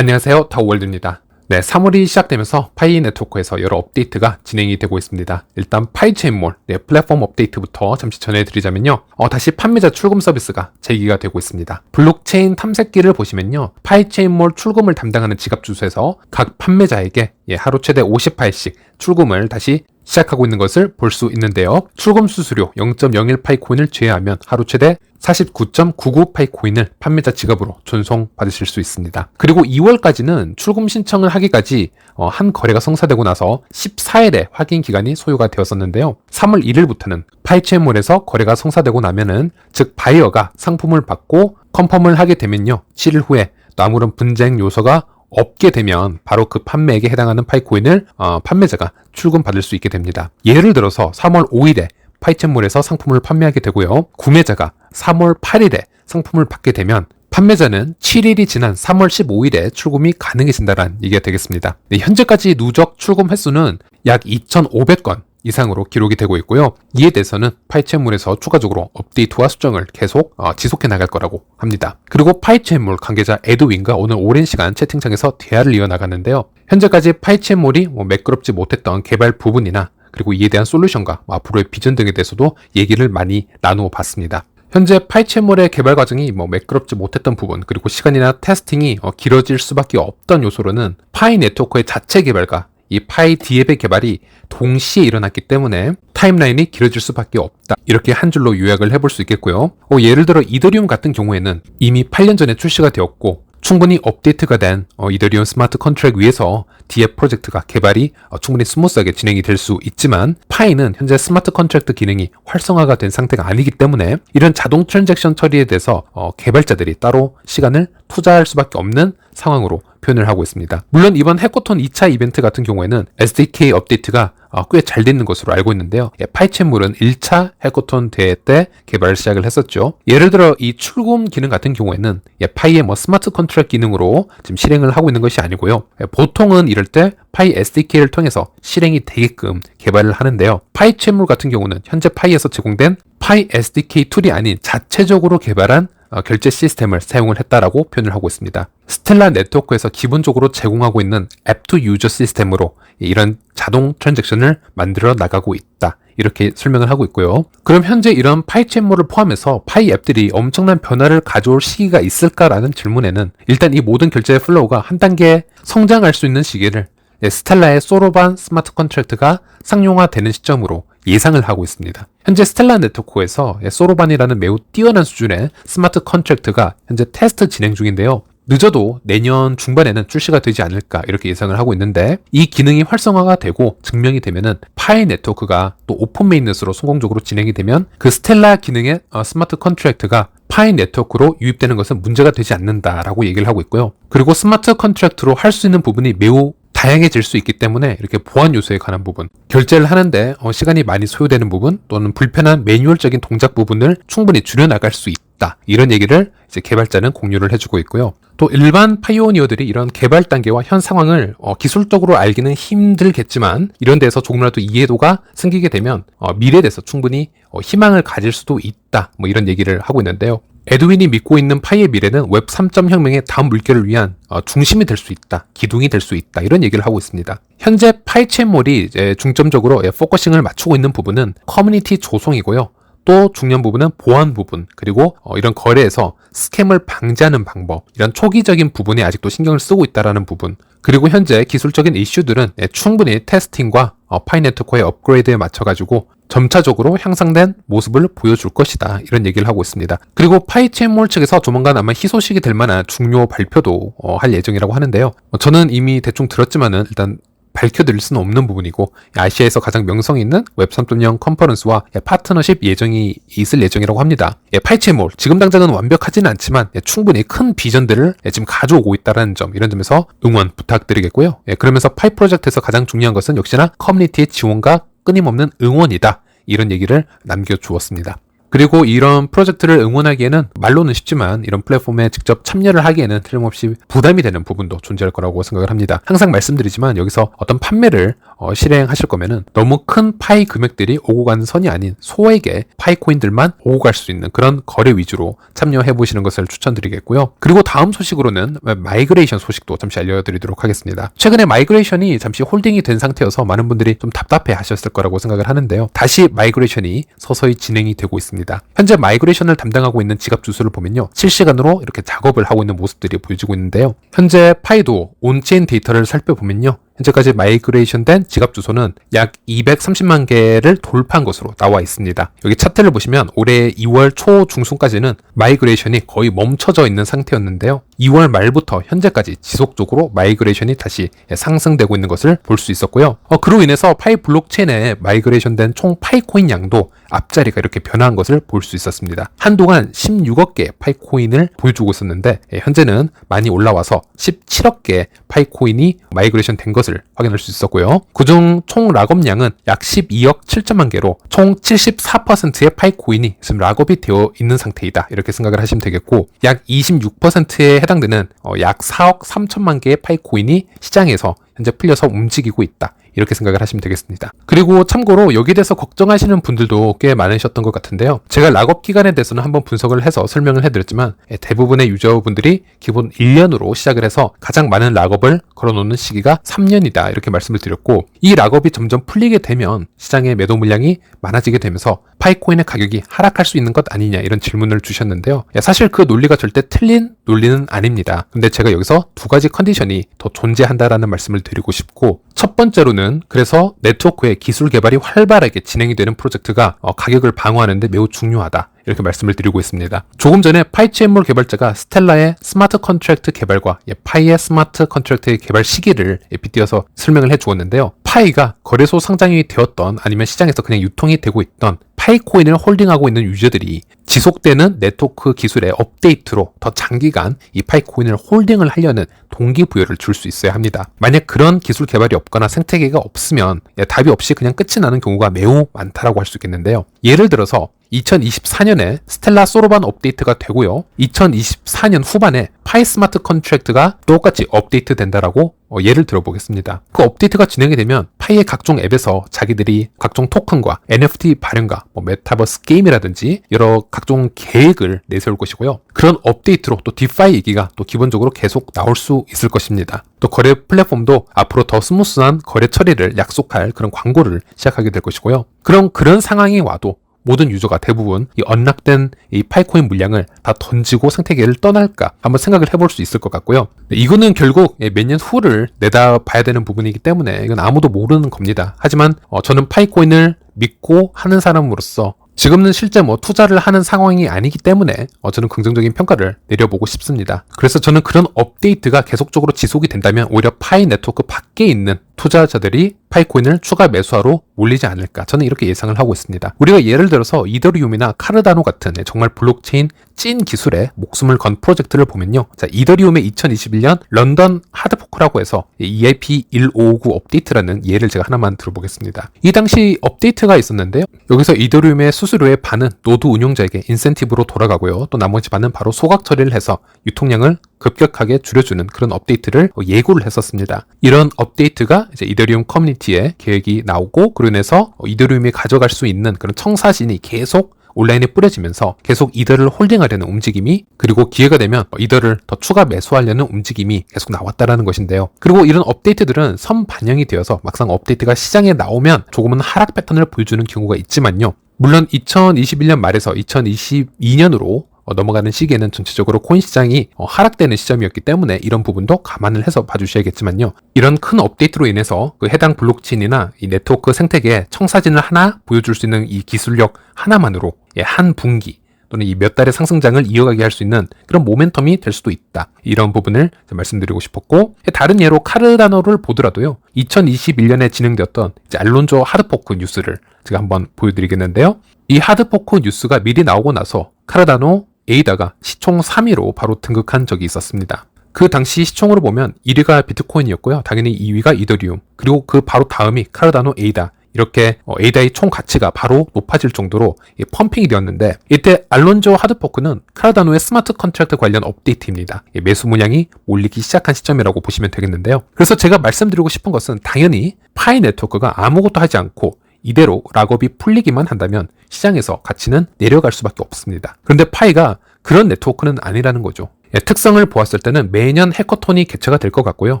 안녕하세요, 타워월드입니다. 네, 3월이 시작되면서 파이 네트워크에서 여러 업데이트가 진행이 되고 있습니다. 일단 파이체인몰 플랫폼 업데이트부터 잠시 전해드리자면요. 다시 판매자 출금 서비스가 재개가 되고 있습니다. 블록체인 탐색기를 보시면요. 파이체인몰 출금을 담당하는 지갑 주소에서 각 판매자에게 하루 최대 50파이씩 출금을 다시 시작하고 있는 것을 볼 수 있는데요. 출금 수수료 0.01 파이코인을 제외하면 하루 최대 49.99 파이코인을 판매자 지갑으로 전송받으실 수 있습니다. 그리고 2월까지는 출금 신청을 하기까지 한 거래가 성사되고 나서 14일의 확인 기간이 소요가 되었었는데요. 3월 1일부터는 파이체인몰에서 거래가 성사되고 나면은 즉 바이어가 상품을 받고 컨펌을 하게 되면요. 7일 후에 또 아무런 분쟁 요소가 없게 되면 바로 그 판매액에 해당하는 파이코인을 판매자가 출금받을 수 있게 됩니다. 예를 들어서 3월 5일에 파이체인몰에서 상품을 판매하게 되고요. 구매자가 3월 8일에 상품을 받게 되면 판매자는 7일이 지난 3월 15일에 출금이 가능해진다는 얘기가 되겠습니다. 네, 현재까지 누적 출금 횟수는 약 2,500건 이상으로 기록이 되고 있고요. 이에 대해서는 파이체인몰에서 추가적으로 업데이트와 수정을 계속 지속해 나갈 거라고 합니다. 그리고 파이체인몰 관계자 에드윈과 오늘 오랜 시간 채팅창에서 대화를 이어나갔는데요. 현재까지 파이체인몰이 매끄럽지 못했던 개발 부분이나 그리고 이에 대한 솔루션과 앞으로의 비전 등에 대해서도 얘기를 많이 나누어 봤습니다. 현재 파이체인몰의 개발 과정이 매끄럽지 못했던 부분 그리고 시간이나 테스팅이 길어질 수밖에 없던 요소로는 파이 네트워크의 자체 개발과 이 파이 D앱의 개발이 동시에 일어났기 때문에 타임라인이 길어질 수밖에 없다. 이렇게 한 줄로 요약을 해볼 수 있겠고요. 예를 들어 이더리움 같은 경우에는 이미 8년 전에 출시가 되었고 충분히 업데이트가 된 이더리움 스마트 컨트랙 위에서 D앱 프로젝트가 개발이 충분히 스무스하게 진행이 될 수 있지만 파이는 현재 스마트 컨트랙트 기능이 활성화가 된 상태가 아니기 때문에 이런 자동 트랜잭션 처리에 대해서 개발자들이 따로 시간을 투자할 수밖에 없는 상황으로 표현을 하고 있습니다. 물론 이번 해커톤 2차 이벤트 같은 경우에는 SDK 업데이트가 꽤 잘 되는 것으로 알고 있는데요. 파이체인몰은 1차 해커톤 대회 때 개발을 시작을 했었죠. 예를 들어 이 출금 기능 같은 경우에는 파이의 스마트 컨트랙 기능으로 지금 실행을 하고 있는 것이 아니고요. 보통은 이럴 때 파이 SDK를 통해서 실행이 되게끔 개발을 하는데요. 파이체인몰 같은 경우는 현재 파이에서 제공된 파이 SDK 툴이 아닌 자체적으로 개발한 결제 시스템을 사용을 했다라고 표현을 하고 있습니다. 스텔라 네트워크에서 기본적으로 제공하고 있는 앱 투 유저 시스템으로 이런 자동 트랜잭션을 만들어 나가고 있다. 이렇게 설명을 하고 있고요. 그럼 현재 이런 파이체인몰을 포함해서 파이 앱들이 엄청난 변화를 가져올 시기가 있을까라는 질문에는 일단 이 모든 결제 플로우가 한 단계 성장할 수 있는 시기를 스텔라의 소로반 스마트 컨트랙트가 상용화되는 시점으로 예상을 하고 있습니다. 현재 스텔라 네트워크에서 소로반이라는 매우 뛰어난 수준의 스마트 컨트랙트가 현재 테스트 진행 중인데요. 늦어도 내년 중반에는 출시가 되지 않을까 이렇게 예상을 하고 있는데 이 기능이 활성화가 되고 증명이 되면은 파이 네트워크가 또 오픈 메인넷으로 성공적으로 진행이 되면 그 스텔라 기능의 스마트 컨트랙트가 파이 네트워크로 유입되는 것은 문제가 되지 않는다라고 얘기를 하고 있고요. 그리고 스마트 컨트랙트로 할 수 있는 부분이 매우 다양해질 수 있기 때문에 이렇게 보안 요소에 관한 부분, 결제를 하는데 시간이 많이 소요되는 부분 또는 불편한 매뉴얼적인 동작 부분을 충분히 줄여나갈 수 있다. 이런 얘기를 이제 개발자는 공유를 해주고 있고요. 또 일반 파이오니어들이 이런 개발 단계와 현 상황을 기술적으로 알기는 힘들겠지만 이런 데서 조금이라도 이해도가 생기게 되면 미래에 대해서 충분히 희망을 가질 수도 있다. 이런 얘기를 하고 있는데요. 에드윈이 믿고 있는 파이의 미래는 웹 3점 혁명의 다음 물결을 위한 중심이 될 수 있다, 기둥이 될 수 있다 이런 얘기를 하고 있습니다. 현재 파이체인몰이 중점적으로 포커싱을 맞추고 있는 부분은 커뮤니티 조성이고요. 또 중요한 부분은 보안 부분 그리고 이런 거래에서 스캠을 방지하는 방법 이런 초기적인 부분에 아직도 신경을 쓰고 있다는 부분 그리고 현재 기술적인 이슈들은 충분히 테스팅과 파이 네트워크의 업그레이드에 맞춰가지고 점차적으로 향상된 모습을 보여줄 것이다 이런 얘기를 하고 있습니다. 그리고 파이체인몰 측에서 조만간 아마 희소식이 될 만한 중요 발표도 할 예정이라고 하는데요. 저는 이미 대충 들었지만은 일단 밝혀드릴 수는 없는 부분이고 아시아에서 가장 명성이 있는 웹 3.0 컨퍼런스와 파트너십 예정이 있을 예정이라고 합니다. 파이체인몰 지금 당장은 완벽하지는 않지만 충분히 큰 비전들을 지금 가져오고 있다는 점 이런 점에서 응원 부탁드리겠고요. 그러면서 파이 프로젝트에서 가장 중요한 것은 역시나 커뮤니티의 지원과 끊임없는 응원이다 이런 얘기를 남겨주었습니다. 그리고 이런 프로젝트를 응원하기에는 말로는 쉽지만 이런 플랫폼에 직접 참여를 하기에는 틀림없이 부담이 되는 부분도 존재할 거라고 생각을 합니다. 항상 말씀드리지만 여기서 어떤 판매를 실행하실 거면은 너무 큰 파이 금액들이 오고 가는 선이 아닌 소액의 파이 코인들만 오고 갈 수 있는 그런 거래 위주로 참여해 보시는 것을 추천드리겠고요. 그리고 다음 소식으로는 마이그레이션 소식도 잠시 알려드리도록 하겠습니다. 최근에 마이그레이션이 잠시 홀딩이 된 상태여서 많은 분들이 좀 답답해 하셨을 거라고 생각을 하는데요. 다시 마이그레이션이 서서히 진행이 되고 있습니다. 현재 마이그레이션을 담당하고 있는 지갑 주소를 보면요, 실시간으로 이렇게 작업을 하고 있는 모습들이 보여지고 있는데요. 현재 파이도 온체인 데이터를 살펴보면요, 현재까지 마이그레이션 된 지갑 주소는 약 230만 개를 돌파한 것으로 나와 있습니다. 여기 차트를 보시면 올해 2월 초 중순까지는 마이그레이션이 거의 멈춰져 있는 상태였는데요. 2월 말부터 현재까지 지속적으로 마이그레이션이 다시 상승되고 있는 것을 볼 수 있었고요. 그로 인해서 파이 블록체인에 마이그레이션 된 총 파이코인 양도 앞자리가 이렇게 변화한 것을 볼 수 있었습니다. 한동안 16억 개의 파이코인을 보여주고 있었는데 현재는 많이 올라와서 17억 개의 파이코인이 마이그레이션 된 것을 확인할 수 있었고요. 그중 총 락업량은 약 12억 7천만 개로 총 74%의 파이코인이 지금 락업이 되어 있는 상태이다, 이렇게 생각을 하시면 되겠고, 약 26%에 해당되는 약 4억 3천만 개의 파이코인이 시장에서 현재 풀려서 움직이고 있다, 이렇게 생각을 하시면 되겠습니다. 그리고 참고로 여기에 대해서 걱정하시는 분들도 꽤 많으셨던 것 같은데요. 제가 락업 기간에 대해서는 한번 분석을 해서 설명을 해드렸지만 대부분의 유저분들이 기본 1년으로 시작을 해서 가장 많은 락업을 걸어놓는 시기가 3년이다, 이렇게 말씀을 드렸고, 이 락업이 점점 풀리게 되면 시장의 매도 물량이 많아지게 되면서 파이코인의 가격이 하락할 수 있는 것 아니냐, 이런 질문을 주셨는데요. 사실 그 논리가 절대 틀린 논리는 아닙니다. 근데 제가 여기서 두 가지 컨디션이 더 존재한다라는 말씀을 드리고 싶고, 첫 번째로는 그래서 네트워크의 기술 개발이 활발하게 진행이 되는 프로젝트가 가격을 방어하는 데 매우 중요하다, 이렇게 말씀을 드리고 있습니다. 조금 전에 파이체인몰 개발자가 스텔라의 스마트 컨트랙트 개발과 파이의 스마트 컨트랙트의 개발 시기를 빗대어서 설명을 해주었는데요. 파이가 거래소 상장이 되었던 아니면 시장에서 그냥 유통이 되고 있던 파이코인을 홀딩하고 있는 유저들이 지속되는 네트워크 기술의 업데이트로 더 장기간 이 파이코인을 홀딩을 하려는 동기부여를 줄 수 있어야 합니다. 만약 그런 기술 개발이 없거나 생태계가 없으면 답이 없이 그냥 끝이 나는 경우가 매우 많다라고 할 수 있겠는데요. 예를 들어서 2024년에 스텔라 소로반 업데이트가 되고요, 2024년 후반에 파이 스마트 컨트랙트가 똑같이 업데이트 된다라고 예를 들어보겠습니다. 그 업데이트가 진행이 되면 파이의 각종 앱에서 자기들이 각종 토큰과 NFT 발행과 메타버스 게임이라든지 여러 각종 계획을 내세울 것이고요. 그런 업데이트로 또 디파이 얘기가 또 기본적으로 계속 나올 수 있을 것입니다. 또 거래 플랫폼도 앞으로 더 스무스한 거래 처리를 약속할 그런 광고를 시작하게 될 것이고요. 그런 상황이 와도 모든 유저가 대부분 이 언락된 이 파이코인 물량을 다 던지고 생태계를 떠날까 한번 생각을 해볼 수 있을 것 같고요. 이거는 결국 몇 년 후를 내다봐야 되는 부분이기 때문에 이건 아무도 모르는 겁니다. 하지만 저는 파이코인을 믿고 하는 사람으로서 지금은 실제 투자를 하는 상황이 아니기 때문에 저는 긍정적인 평가를 내려보고 싶습니다. 그래서 저는 그런 업데이트가 계속적으로 지속이 된다면 오히려 파이 네트워크 밖에 있는 투자자들이 파이코인을 추가 매수하러 몰리지 않을까, 저는 이렇게 예상을 하고 있습니다. 우리가 예를 들어서 이더리움이나 카르다노 같은 정말 블록체인 찐 기술에 목숨을 건 프로젝트를 보면요, 자, 이더리움의 2021년 런던 하드포크라고 해서 EIP1559 업데이트라는 예를 제가 하나만 들어보겠습니다. 이 당시 업데이트가 있었는데요, 여기서 이더리움의 수수료의 반은 노드 운용자에게 인센티브로 돌아가고요, 또 나머지 반은 바로 소각 처리를 해서 유통량을 급격하게 줄여주는 그런 업데이트를 예고를 했었습니다. 이런 업데이트가 이제 이더리움 커뮤니티에 계획이 나오고, 그로 인해서 이더리움이 가져갈 수 있는 그런 청사진이 계속 온라인에 뿌려지면서 계속 이더를 홀딩하려는 움직임이, 그리고 기회가 되면 이더를 더 추가 매수하려는 움직임이 계속 나왔다라는 것인데요. 그리고 이런 업데이트들은 선반영이 되어서 막상 업데이트가 시장에 나오면 조금은 하락 패턴을 보여주는 경우가 있지만요. 물론 2021년 말에서 2022년으로 넘어가는 시기에는 전체적으로 코인 시장이 하락되는 시점이었기 때문에 이런 부분도 감안을 해서 봐주셔야겠지만요. 이런 큰 업데이트로 인해서 그 해당 블록체인이나 이 네트워크 생태계에 청사진을 하나 보여줄 수 있는 이 기술력 하나만으로 한 분기 또는 이 몇 달의 상승장을 이어가게 할 수 있는 그런 모멘텀이 될 수도 있다, 이런 부분을 말씀드리고 싶었고, 다른 예로 카르다노를 보더라도요, 2021년에 진행되었던 이제 알론조 하드포크 뉴스를 제가 한번 보여드리겠는데요. 이 하드포크 뉴스가 미리 나오고 나서 카르다노 에이다가 시총 3위로 바로 등극한 적이 있었습니다. 그 당시 시총으로 보면 1위가 비트코인이었고요. 당연히 2위가 이더리움, 그리고 그 바로 다음이 카르다노 에이다, 이렇게 ADA의 총 가치가 바로 높아질 정도로 펌핑이 되었는데, 이때 알론조 하드포크는 카르다노의 스마트 컨트랙트 관련 업데이트입니다. 매수 문양이 몰리기 시작한 시점이라고 보시면 되겠는데요. 그래서 제가 말씀드리고 싶은 것은 당연히 파이 네트워크가 아무것도 하지 않고 이대로 락업이 풀리기만 한다면 시장에서 가치는 내려갈 수밖에 없습니다. 그런데 파이가 그런 네트워크는 아니라는 거죠. 특성을 보았을 때는 매년 해커톤이 개최가 될 것 같고요.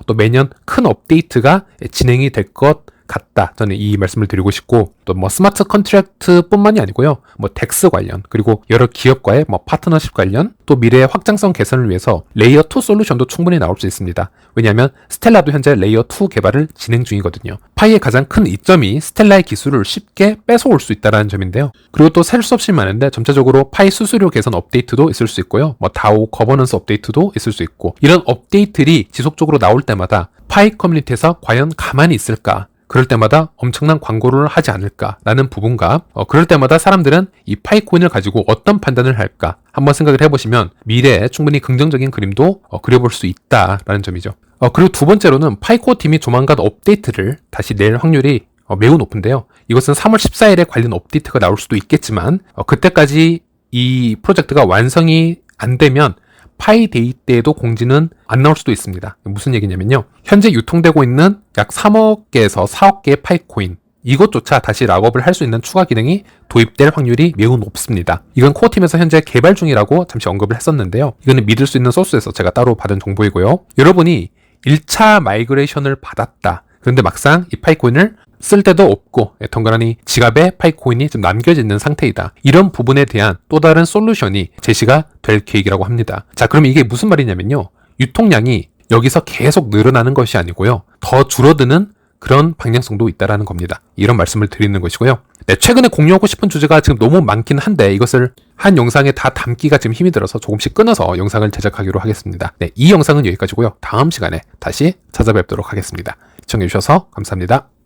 또 매년 큰 업데이트가 진행이 될 것 같다. 저는 이 말씀을 드리고 싶고, 또 스마트 컨트랙트 뿐만이 아니고요. 덱스 관련, 그리고 여러 기업과의 파트너십 관련, 또 미래의 확장성 개선을 위해서 레이어 2 솔루션도 충분히 나올 수 있습니다. 왜냐하면 스텔라도 현재 레이어 2 개발을 진행 중이거든요. 파이의 가장 큰 이점이 스텔라의 기술을 쉽게 뺏어올 수 있다는 점인데요. 그리고 또 셀 수 없이 많은데 점차적으로 파이 수수료 개선 업데이트도 있을 수 있고요. 다오 거버넌스 업데이트도 있을 수 있고, 이런 업데이트들이 지속적으로 나올 때마다 파이 커뮤니티에서 과연 가만히 있을까? 그럴 때마다 엄청난 광고를 하지 않을까라는 부분과 그럴 때마다 사람들은 이 파이코인을 가지고 어떤 판단을 할까 한번 생각을 해보시면 미래에 충분히 긍정적인 그림도 그려볼 수 있다라는 점이죠. 그리고 두 번째로는 파이코 팀이 조만간 업데이트를 다시 낼 확률이 매우 높은데요. 이것은 3월 14일에 관련 업데이트가 나올 수도 있겠지만 그때까지 이 프로젝트가 완성이 안 되면 파이데이 때에도 공지는 안 나올 수도 있습니다. 무슨 얘기냐면요. 현재 유통되고 있는 약 3억 개에서 4억 개의 파이코인, 이것조차 다시 락업을 할 수 있는 추가 기능이 도입될 확률이 매우 높습니다. 이건 코어팀에서 현재 개발 중이라고 잠시 언급을 했었는데요. 이거는 믿을 수 있는 소스에서 제가 따로 받은 정보이고요. 여러분이 1차 마이그레이션을 받았다. 그런데 막상 이 파이코인을 쓸 데도 없고 덩그러니 지갑에 파이코인이 좀 남겨져 있는 상태이다. 이런 부분에 대한 또 다른 솔루션이 제시가 될 계획이라고 합니다. 자, 그럼 이게 무슨 말이냐면요. 유통량이 여기서 계속 늘어나는 것이 아니고요. 더 줄어드는 그런 방향성도 있다라는 겁니다. 이런 말씀을 드리는 것이고요. 네, 최근에 공유하고 싶은 주제가 지금 너무 많긴 한데 이것을 한 영상에 다 담기가 지금 힘이 들어서 조금씩 끊어서 영상을 제작하기로 하겠습니다. 네, 이 영상은 여기까지고요. 다음 시간에 다시 찾아뵙도록 하겠습니다. 시청해주셔서 감사합니다.